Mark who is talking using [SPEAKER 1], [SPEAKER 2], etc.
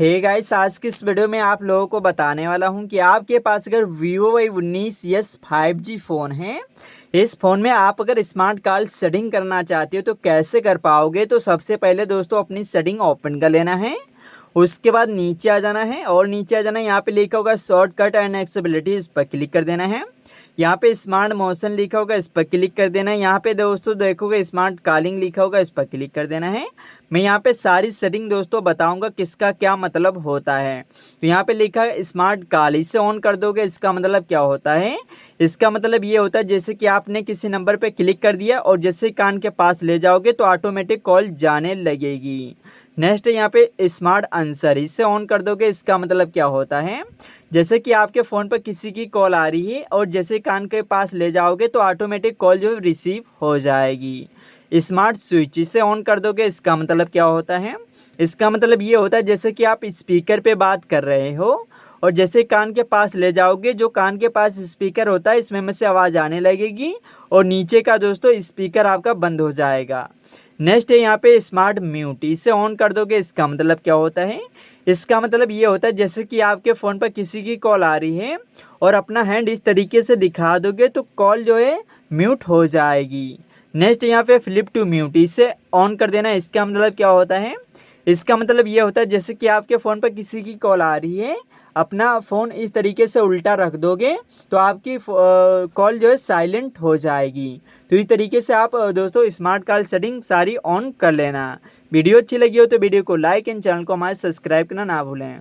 [SPEAKER 1] Hey guys, आज की इस वीडियो में आप लोगों को बताने वाला हूं कि आपके पास अगर Vivo Y19s 5G फ़ोन है, इस फ़ोन में आप अगर स्मार्ट कॉल सेटिंग करना चाहते हो तो कैसे कर पाओगे। तो सबसे पहले दोस्तों अपनी सेटिंग ओपन कर लेना है। उसके बाद नीचे आ जाना है और नीचे आ जाना है, यहाँ पे लिखा होगा शॉर्टकट एंड एक्सेसिबिलिटी, इस पर क्लिक कर देना है। यहाँ पे स्मार्ट मोशन लिखा होगा, इस पर क्लिक कर देना है। यहाँ पे दोस्तों देखोगे स्मार्ट कॉलिंग लिखा होगा, इस पर क्लिक कर देना है। मैं यहाँ पे सारी सेटिंग दोस्तों बताऊंगा किसका क्या मतलब होता है। तो यहाँ पे लिखा है स्मार्ट कॉल, इसे ऑन कर दोगे, इसका मतलब क्या होता है। इसका मतलब ये होता है जैसे कि आपने किसी नंबर पे क्लिक कर दिया और जैसे कान के पास ले जाओगे तो ऑटोमेटिक कॉल जाने लगेगी। नेक्स्ट यहाँ पे स्मार्ट आंसर, इसे ऑन कर दोगे, इसका मतलब क्या होता है। जैसे कि आपके फ़ोन पर किसी की कॉल आ रही है और जैसे कान के पास ले जाओगे तो ऑटोमेटिक कॉल जो है रिसीव हो जाएगी। स्मार्ट स्विच, इसे ऑन कर दोगे, इसका मतलब क्या होता है। इसका मतलब ये होता है जैसे कि आप स्पीकर पे बात कर रहे हो और जैसे कान के पास ले जाओगे, जो कान के पास स्पीकर होता है इसमें में से आवाज़ आने लगेगी और नीचे का दोस्तों स्पीकर आपका बंद हो जाएगा। नेक्स्ट है यहाँ पे स्मार्ट म्यूट, इसे ऑन कर दोगे, इसका मतलब क्या होता है। इसका मतलब ये होता है जैसे कि आपके फ़ोन पर किसी की कॉल आ रही है और अपना हैंड इस तरीके से दिखा दोगे तो कॉल जो है म्यूट हो जाएगी। नेक्स्ट यहाँ पे फ्लिप टू म्यूट, इसे ऑन कर देना, इसका मतलब क्या होता है। इसका मतलब ये होता है जैसे कि आपके फ़ोन पर किसी की कॉल आ रही है, अपना फ़ोन इस तरीके से उल्टा रख दोगे तो आपकी कॉल जो है साइलेंट हो जाएगी। तो इस तरीके से आप दोस्तों स्मार्ट कॉल सेटिंग सारी ऑन कर लेना। वीडियो अच्छी लगी हो तो वीडियो को लाइक एंड चैनल को हमारे सब्सक्राइब करना ना भूलें।